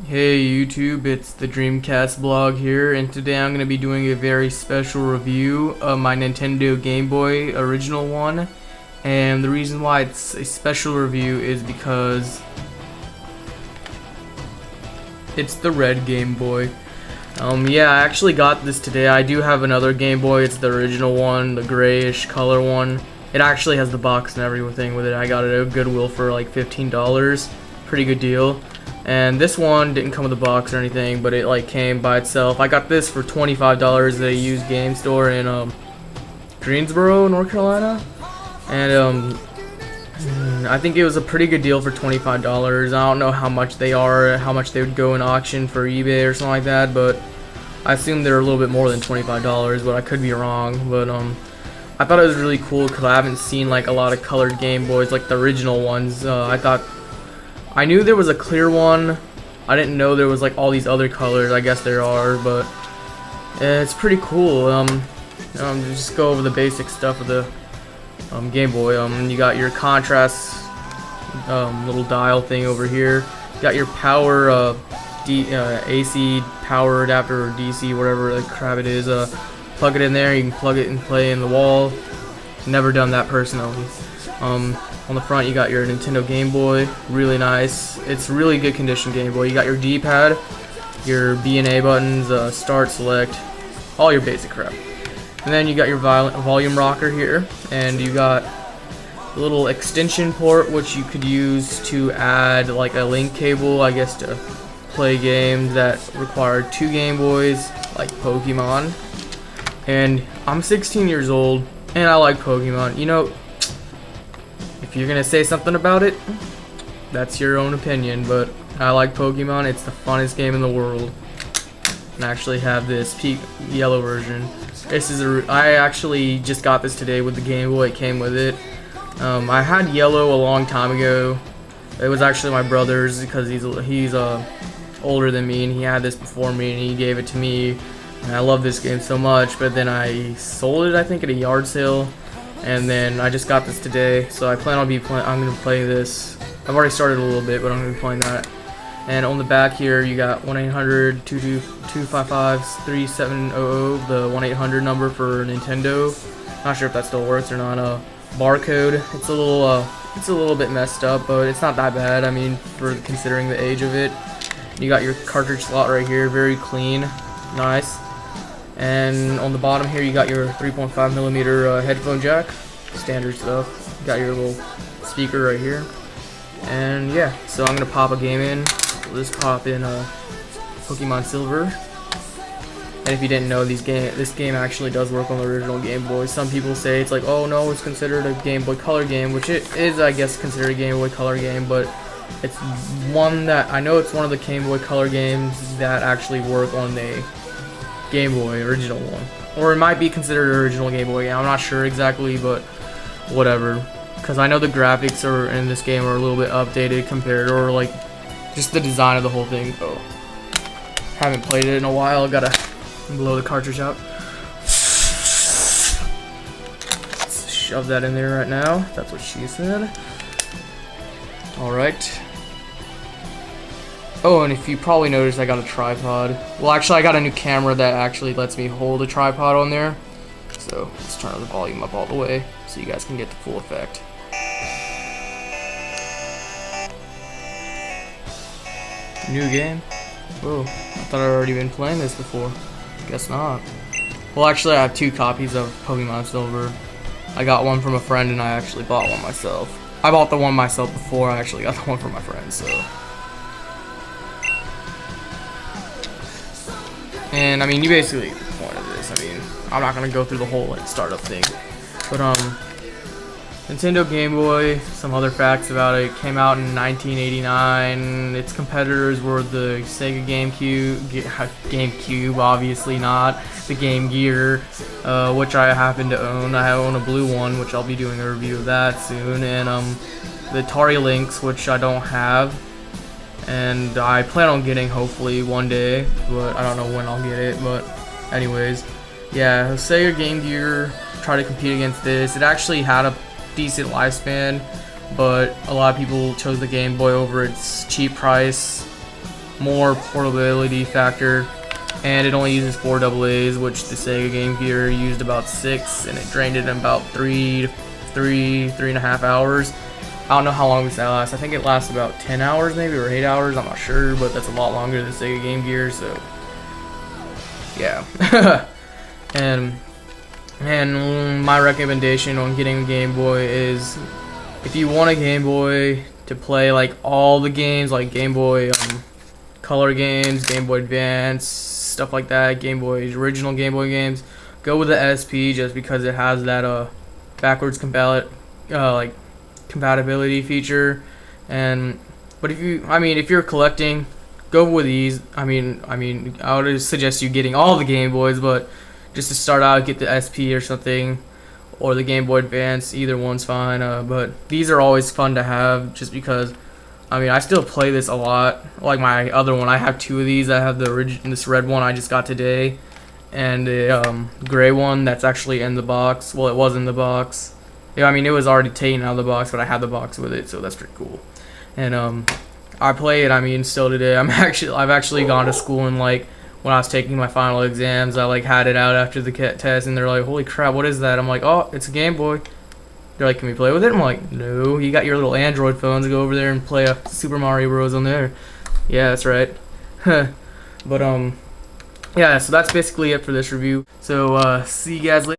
Hey YouTube, it's the Dreamcast blog here, and today I'm going to be doing a very special review of my Nintendo Game Boy original one. And the reason why it's a special review is because it's the red Game Boy. Yeah, I actually got this today. I do have another Game Boy. It's the original one, the grayish color one. It actually has the box and everything with it. I got it at Goodwill for like $15. Pretty good deal. And this one didn't come with a box or anything, but it like came by itself. I got this for $25 at a used game store in Greensboro, North Carolina. And I think it was a pretty good deal for $25. I don't know how much they are, how much they would go in auction for eBay or something like that, but I assume they're a little bit more than $25, but I could be wrong. But I thought it was really cool because I haven't seen like a lot of colored Game Boys, like the original ones. I knew there was a clear one. I didn't know there was like all these other colors. I guess there are, but it's pretty cool. Just go over the basic stuff of the Game Boy. You got your contrast little dial thing over here. You got your power AC power adapter or DC, whatever the crap it is. Plug it in there. You can plug it and play in the wall. Never done that personally. On the front you got your Nintendo Game Boy, really nice. It's really good condition Game Boy. You got your D-pad, your B and A buttons, start, select, all your basic crap. And then you got your volume rocker here, and you got a little extension port which you could use to add like a link cable, I guess, to play games that require two Game Boys, like Pokemon. And I'm 16 years old, and I like Pokemon. You know, if you're gonna say something about it, that's your own opinion, but I like Pokemon. It's the funnest game in the world. And I actually have this peak yellow version. I actually just got this today with the Game Boy. It came with it. I had yellow a long time ago. It was actually my brother's because he's older than me, and he had this before me, and he gave it to me. And I love this game so much, but then I sold it, I think, at a yard sale. And then I just got this today, so I plan on I'm gonna play this. I've already started a little bit, but I'm gonna be playing that. And on the back here, you got 1-800-255-3700, the 1-800 number for Nintendo. Not sure if that still works or not. Barcode. It's a little bit messed up, but it's not that bad. I mean, for considering the age of it. You got your cartridge slot right here, very clean, nice. And on the bottom here, you got your 3.5mm headphone jack, standard stuff. You got your little speaker right here. And yeah, so I'm gonna pop a game in. Let's pop in Pokemon Silver. And if you didn't know, this game actually does work on the original Game Boy. Some people say it's like, oh no, it's considered a Game Boy Color game, which it is, I guess, considered a Game Boy Color game, but it's one that I know it's one of the Game Boy Color games that actually work on the Game Boy original one, or it might be considered an original Game Boy. I'm not sure exactly, but whatever, because I know the graphics are in this game are a little bit updated compared, or like just the design of the whole thing. Oh, haven't played it in a while. Gotta blow the cartridge out. Let's shove that in there right now. That's what she said. All right. Oh, and if you probably noticed, I got a tripod. Well, actually, I got a new camera that actually lets me hold a tripod on there. So, let's turn the volume up all the way so you guys can get the full effect. New game? Whoa, I thought I'd already been playing this before. Guess not. Well, actually, I have two copies of Pokemon Silver. I got one from a friend, and I actually bought one myself. I bought the one myself before I actually got the one from my friend, so... And I mean, you basically get the point of this. I mean, I'm not gonna go through the whole like startup thing, but Nintendo Game Boy. Some other facts about it: came out in 1989. Its competitors were the Sega GameCube, obviously not the Game Gear, which I happen to own. I own a blue one, which I'll be doing a review of that soon, and the Atari Lynx, which I don't have. And I plan on getting hopefully one day, but I don't know when I'll get it. But anyways, yeah, Sega Game Gear tried to compete against this. It actually had a decent lifespan, but a lot of people chose the Game Boy over its cheap price. more portability factor, and it only uses 4 AA's, which the Sega Game Gear used about 6, and it drained it in about 3.5 hours. I don't know how long this lasts. I think it lasts about 10 hours maybe, or 8 hours. I'm not sure, but that's a lot longer than Sega Game Gear, so yeah. and my recommendation on getting a Game Boy is, if you want a Game Boy to play like all the games, like Game Boy Color games, Game Boy Advance, stuff like that, Game Boy original Game Boy games, go with the SP, just because it has that backwards compatibility feature. But if you're collecting, go with these. I would suggest you getting all the Game Boys, but just to start out, get the SP or something, or the Game Boy Advance. Either one's fine. But these are always fun to have, just because I still play this a lot. Like my other one, I have 2 of these. I have this red one I just got today, and the gray one that's actually in the box. Well, it was in the box. Yeah, it was already taken out of the box, but I had the box with it, so that's pretty cool. And I play it. Still today. I've actually gone to school, and like when I was taking my final exams, I like had it out after the test, and they're like, "Holy crap, what is that?" I'm like, "Oh, it's a Game Boy." They're like, "Can we play with it?" I'm like, "No, you got your little Android phones. Go over there and play a Super Mario Bros. On there." Yeah, that's right. But yeah, so that's basically it for this review. So see you guys later.